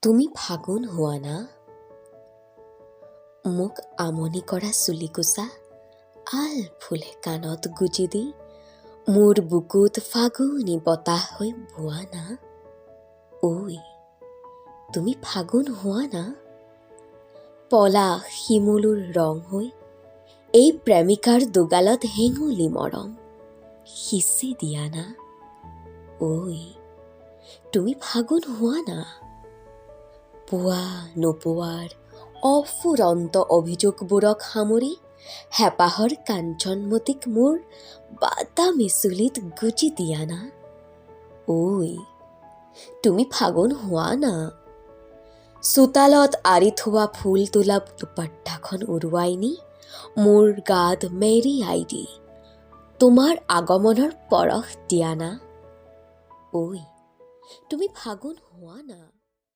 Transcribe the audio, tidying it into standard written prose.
তুমি ফাগুন হোৱা না? মোক আমনি কৰা চুলিকোছা আল ফুলে কাণত গুজি দি মোৰ বুকুত ফাগুনী বতাহ হৈ বোৱা না? ঐ তুমি ফাগুন হোৱা না? পলাশ শিমুলুৰ ৰং হৈ এই প্ৰেমিকাৰ দুগালত হেঙুলি মৰম সিঁচি দিয়া না? ঐ তুমি ফাগুন হোৱা না? পোৱা নোপোৱাৰ অফুৰন্ত অভিযোগবোৰক সামৰি হেঁপাহৰ কাঞ্চনমতীক মোৰ বাদামী চুলিত গুজি দিয়া না? ঐ তুমি ফাগুন হোৱা না? চোতালত আঁৰি থোৱা ফুল তোলা দুপাট্টাখন উৰুৱাই নি মোৰ গাত মেৰিয়াই দি তোমাৰ আগমনৰ পৰশ দিয়া না? ঐ তুমি ফাগুন হোৱা না?